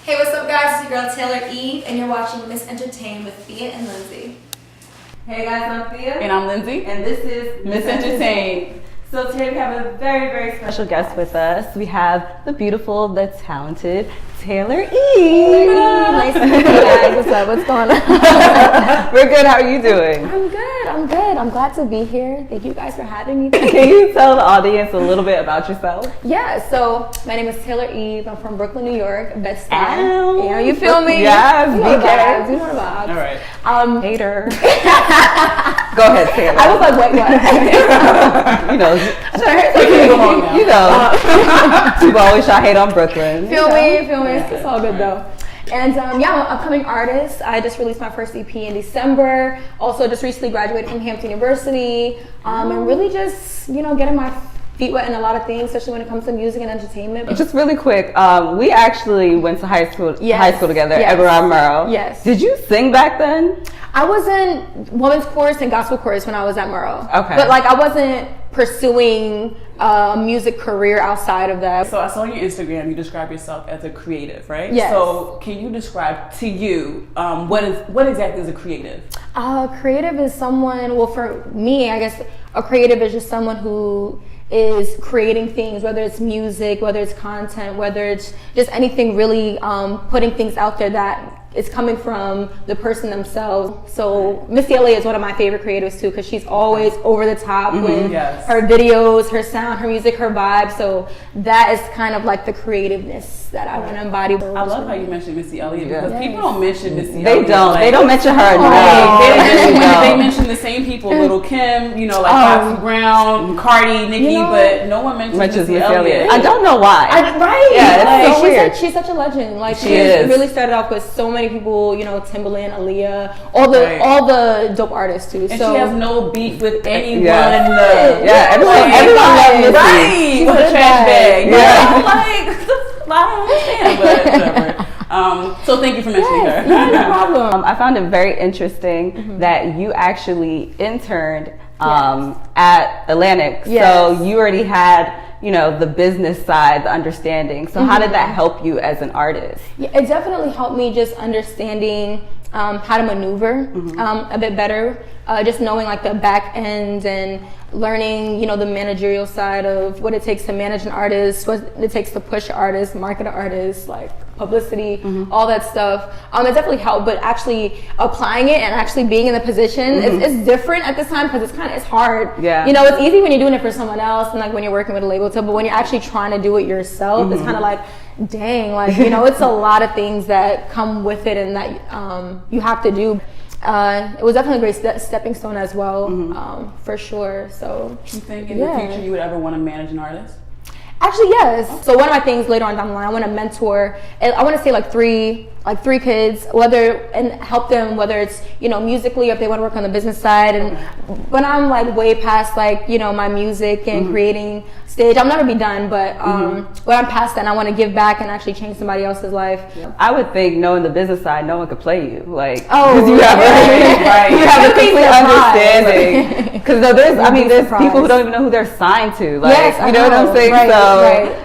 Hey, what's up guys? It's your girl Taylor E, and you're watching Miss Entertain with Thea and Lindsay. Hey guys, I'm Thea. And I'm Lindsay. And this is Miss Entertain. So today we have a very, very special guest with us. We have the beautiful, the talented Taylor E. Nice to meet you guys. What's up? What's going on? We're good. How are you doing? I'm good. I'm glad to be here. Thank you guys for having me. Can you tell the audience a little bit about yourself? Yeah, so my name is Taylor Eve. I'm from Brooklyn, New York. Best time. Ow. You know, you feel me? Yes, you know the vibes. You know the vibes. All right. Hater. Go ahead, Taylor. I was like, wait, what? You know, You know, people always try to hate on Brooklyn. Feel me? It's all good though. And yeah, I'm an upcoming artist. I just released my first EP in December. Also, just recently graduated from Hampton University. And really just, you know, getting my feet wet in a lot of things, especially when it comes to music and entertainment. Just really quick, we actually went to high school together, Yes. Everard Murrow. Yes. Did you sing back then? I was in women's chorus and gospel chorus when I was at Murrow. Okay. But like I wasn't pursuing a music career outside of that. So I saw on your Instagram you describe yourself as a creative, right? Yes. So can you describe to you what exactly is a creative? Creative is someone, well for me, I guess a creative is just someone who is creating things, whether it's music, whether it's content, whether it's just anything really putting things out there that is coming from the person themselves. So Miss LA is one of my favorite creatives too, because she's always over the top with her videos, her sound, her music, her vibe. So that is kind of like the creativeness that I want to embody. I love how you mentioned Missy Elliott because people don't mention Missy They Elliott. don't. They don't mention her enough. They mention the same people, Little Kim, you know, like Foxy Brown, Cardi, Nicki, but no one mentions Missy Elliott. I don't know why. Right? Yeah, it's so weird. She's such a legend. Like she really started off with so many people, you know, Timbaland, Aaliyah, all the dope artists too. And so she has no beef with anyone. Everyone loves Missy. Right. She's With a trash bag. Yeah. I don't understand, but whatever. So thank you for mentioning her. No problem. I found it very interesting that you actually interned at Atlantic. So you already had, you know, the business side, the understanding. So how did that help you as an artist? Yeah, it definitely helped me just understanding how to maneuver a bit better. Just knowing like the back end and learning, you know, the managerial side of what it takes to manage an artist, what it takes to push an artist, market an artist, like publicity, all that stuff. It definitely helped, but actually applying it and actually being in the position is different at this time because it's hard. Yeah. You know, it's easy when you're doing it for someone else and like when you're working with a label too, but when you're actually trying to do it yourself, it's kind of like, dang, like, you know, it's a lot of things that come with it and that you have to do. It was definitely a great stepping stone as well, for sure. So you think in the future you would ever want to manage an artist? Actually, yes. So one of my things later on down the line, I want to mentor. I want to say like three kids, and help them, whether it's, you know, musically, or if they want to work on the business side. And when I'm like way past like, you know, my music and creating stage, I'll never be done. But when I'm past that, and I want to give back and actually change somebody else's life. I would think, knowing the business side, no one could play you, like, because you have a complete understanding. Because there's people who don't even know who they're signed to, like, you know what I'm saying?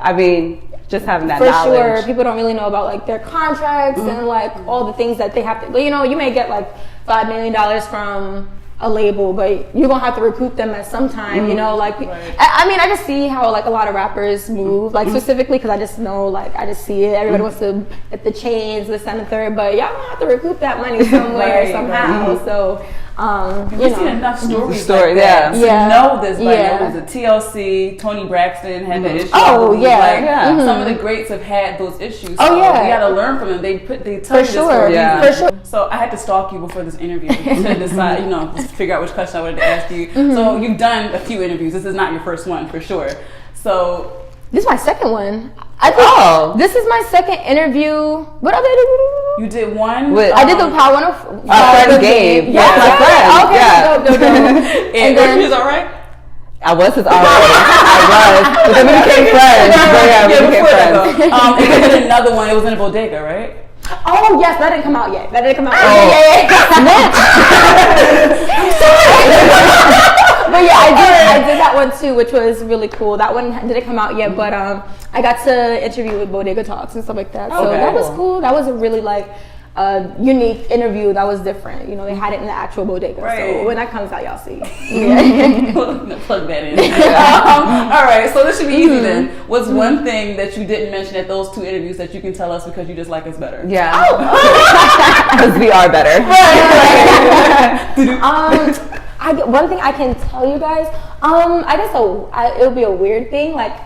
I mean, just having that knowledge. For sure, people don't really know about like their contracts and like all the things that they have to. You know, you may get like $5 million from a label, but you're gonna have to recoup them at some time. You know, like I mean, I just see how like a lot of rappers move, like specifically because I just know, like I just see it. Everybody wants to get the chains, this and the third, but y'all gonna have to recoup that money somewhere somehow. So. We've seen enough stories like that to know this. Like there was a TLC, Tony Braxton had the issue. Some of the greats have had those issues. So we got to learn from them. They tell you this story. For sure. So I had to stalk you before this interview to decide, you know, just figure out which question I wanted to ask you. So you've done a few interviews. This is not your first one for sure. So this is my second one. This is my second interview. What other interview? You did one? I did the Power 105. Our friend Gabe. Yeah, my friend. Okay, and then was all right? I was his already. But then we became friends. We became friends. And you did another one. It was in a bodega, right? Oh yes, that didn't come out yet. I'm sorry. But yeah, I did that one too, which was really cool. That one didn't come out yet, but I got to interview with Bodega Talks and stuff like that. So that was cool. That was a really like unique interview. That was different. You know, they had it in the actual bodega. Right. So when that comes out, y'all see. Plug that in. All right, so this should be easy then. What's one thing that you didn't mention at those 2 interviews that you can tell us because you just like us better? Yeah. Because we are better. One thing I can tell you guys, I guess it'll be a weird thing. Like,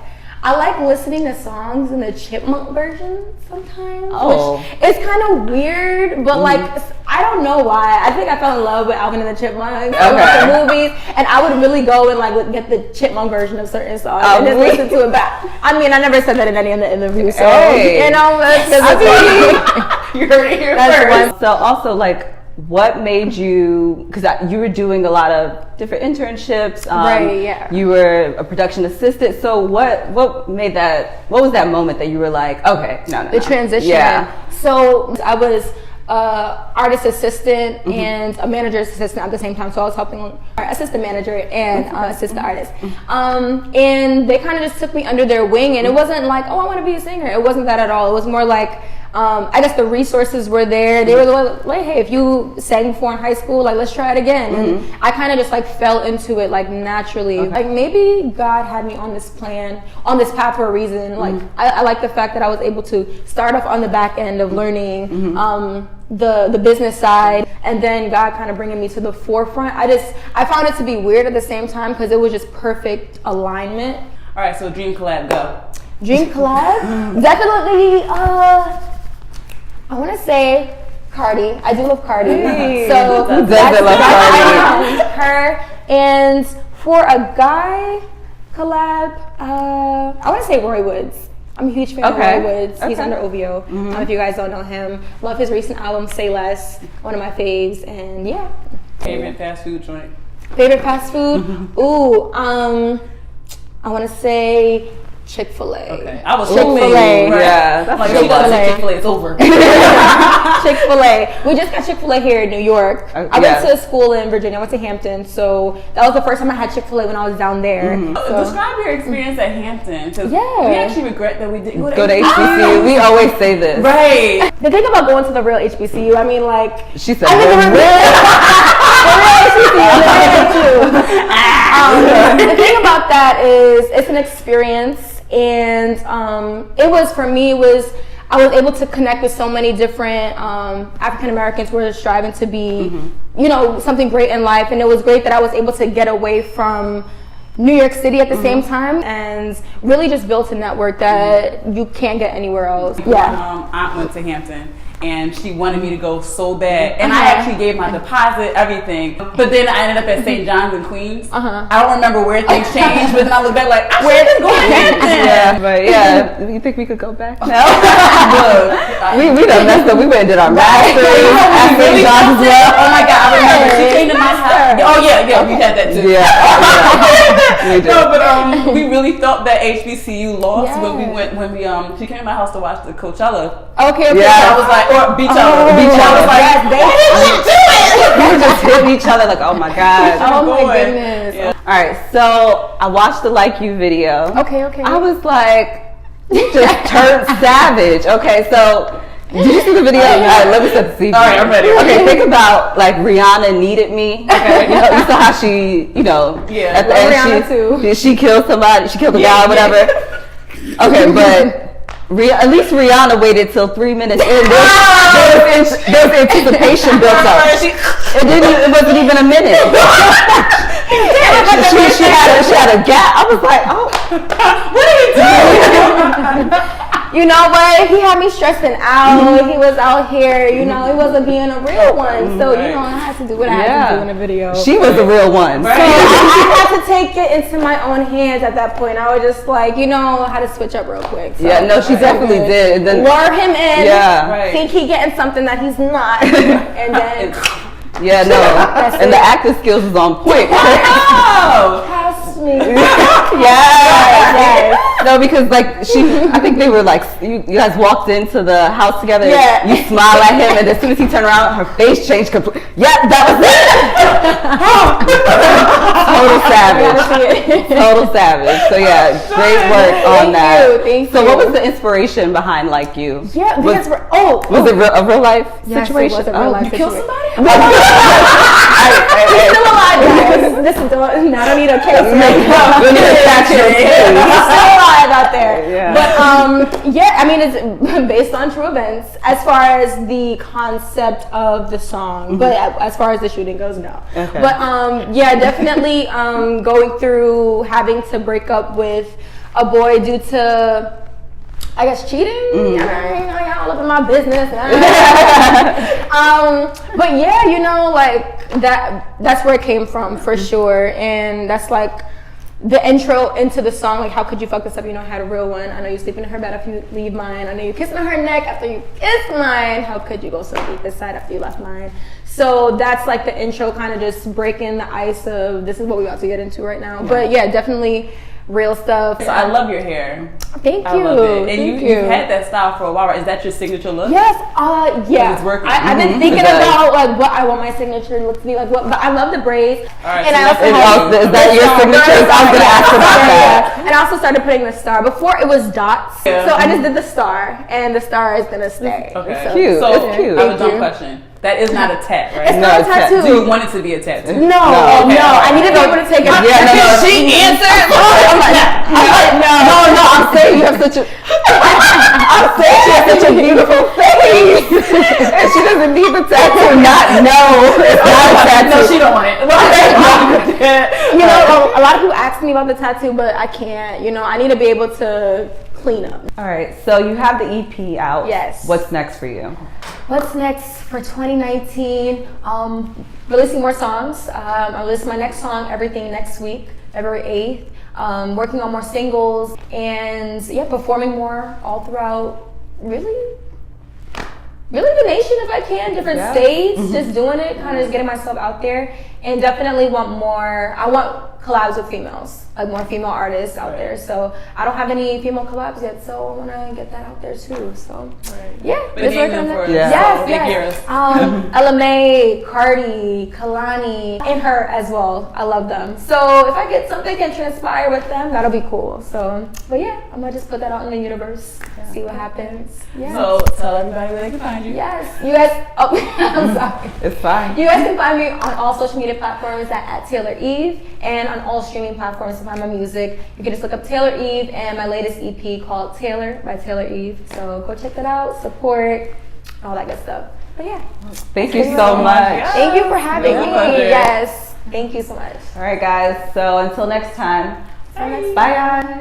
I like listening to songs in the Chipmunk version sometimes. Oh. Which it's kind of weird, but like, I don't know why. I think I fell in love with Alvin and the Chipmunks. I watched the movies, and I would really go and like get the Chipmunk version of certain songs and just listen to it back. I mean, I never said that in any of the interviews, so you know, You heard it here first. So also like, what made you, because you were doing a lot of different internships, right, yeah. You were a production assistant, so what made that, what was that moment that you were like, okay, no. The transition. Yeah. So I was artist assistant and a manager's assistant at the same time, so I was helping our assistant manager and assistant artist. And they kind of just took me under their wing, and it wasn't like, oh, I want to be a singer. It wasn't that at all. It was more like, I guess the resources were there. They were like, hey, if you sang before in high school, like, let's try it again. And I kind of just like fell into it like naturally. Like maybe God had me on this plan, on this path for a reason. Like I like the fact that I was able to start off on the back end of learning the business side, and then God kind of bringing me to the forefront. I found it to be weird at the same time because it was just perfect alignment. All right, so dream collab, go. Dream collab? Definitely, I want to say Cardi. I do love Cardi. Hey. So that's her. And for a guy collab, I want to say Roy Woods. I'm a huge fan of Roy Woods. He's under OVO. If you guys don't know him, love his recent album Say Less, one of my faves. And yeah. Favorite fast food joint? Favorite fast food? Ooh, I want to say Chick-fil-A. Okay, I was Chick-fil-A. Right? Yeah, that's like Chick-fil-A. It's over. Chick-fil-A. We just got Chick-fil-A here in New York. I went to school in Virginia. I went to Hampton, so that was the first time I had Chick-fil-A when I was down there. So. Describe your experience at Hampton, because we actually regret that we didn't go to HBCU. We always say this. Right. The thing about going to the real HBCU, I mean, like, she said, the thing about that is it's an experience. And it was, for me, I was able to connect with so many different African Americans who were striving to be, you know, something great in life. And it was great that I was able to get away from New York City at the same time and really just built a network that you can't get anywhere else. Yeah. Aunt went to Hampton. And she wanted me to go so bad. And I actually gave my deposit, everything. But then I ended up at St. John's in Queens. I don't remember where things changed, but then I look back like, I should just go to Hampton. Yeah, but yeah, you think we could go back now? we done messed up. We went and did our masters at St. John's as well. Oh my God, I remember. She came to my house. Oh yeah, we had that too. Yeah. We did. No, but we really felt that HBCU lost when she came to my house to watch the Coachella. Okay. Yeah, I was like, or Beach Hour. I was like, why did you do it? We were just hitting each other like, oh my God. Oh my goodness. Yeah. All right, so I watched the Like You video. Okay. I was like, you just turned savage. Okay, so did you see the video? All right, let me set the scene. All right, I'm ready. Okay, think about like Rihanna Needed Me. Okay, you saw how she, at the end she killed somebody, she killed a guy or whatever. Okay, but at least Rihanna waited till 3 minutes in. There was anticipation built up. It wasn't even a minute. She had a gap. I was like, oh, what are you doing? You know what? He had me stressing out. He was out here, he wasn't being a real one. So, I had to do what I had to do in a video. She was the real one. Right. So I had to take it into my own hands at that point. I was just like, I had to switch up real quick. So, she definitely did. And then, lure him in, think he getting something that he's not, and then... Yeah, no. And the acting skills is on point. Pass me. Yes. No, because like I think they were like, you guys walked into the house together. Yeah. You smile at him, and as soon as he turned around, her face changed completely. Yeah, that was it. Total savage. So yeah, great work on that. Thank you. So what was the inspiration behind Like You? Yeah, because was it a real life situation? Yes, it was a real life You killed situation. somebody? He's still alive, guys. Listen, I don't need a case. We need a statue. He's still alive out there. Yeah. But yeah, I mean, it's based on true events as far as the concept of the song. But as far as the shooting goes, no. Okay. But yeah, definitely going through having to break up with a boy due to, I guess, cheating. Y'all up in my business. But yeah, you know, like that's where it came from for sure. And that's like the intro into the song, like, how could you fuck this up? You know, I had a real one. I know you sleeping in her bed after you leave mine. I know you kissing her neck after you kissed mine. How could you go so deep inside after you left mine? So that's like the intro, kind of just breaking the ice of this is what we about to get into right now. But yeah, definitely real stuff. So I love your hair. Thank you. I love it. And Thank you've had that style for a while, right? Is that your signature look? Yes, yeah. It's working. I've been thinking about like what I want my signature look to be like. But I love the braids. All right, and so I also is that your signature? I was gonna ask about that. And I also started putting the star. Before it was dots, Yeah. so I just did the star, and the star is gonna stay. Okay. So, Cute. So It's cute. I have a dumb question. That is not a tat, right? It's not a tattoo. Do you want it to be a tattoo? No, okay. I need to be able to take it. Yeah, no. She answered. No, I'm saying you have such a. I'm saying she has such a beautiful face, and she doesn't need the tattoo. It's not a tattoo. No, she don't want it. You know, a lot of people ask me about the tattoo, but I can't. You know, I need to be able to clean up. All right, so you have the EP out. Yes. What's next for you? What's next for 2019? Releasing more songs. I'll release my next song, Everything, next week, February 8th. Working on more singles and yeah, performing more all throughout really the nation if I can, different states, just doing it, kind of just getting myself out there, and definitely I want collabs with females, like more female artists out there. So I don't have any female collabs yet, so I want to get that out there too. So yeah, Been naming them for us. Yes. LMA, Cardi, Kalani, and her as well. I love them. So if I get something can transpire with them, that'll be cool. So, but yeah, I'm gonna just put that out in the universe, see what happens. Yeah. So tell everybody where they can find you. Yes, you guys. Oh, I'm sorry. It's fine. You guys can find me on all social media platforms at Taylor Eve, and on all streaming platforms to find my music. You can just look up Taylor Eve and my latest EP called Taylor by Taylor Eve. So go check that out, support, all that good stuff. But yeah. Thank you so much. Thank you for having me. pleasure. Yes. Thank you so much. All right, guys. So until next time. Bye. Bye, guys.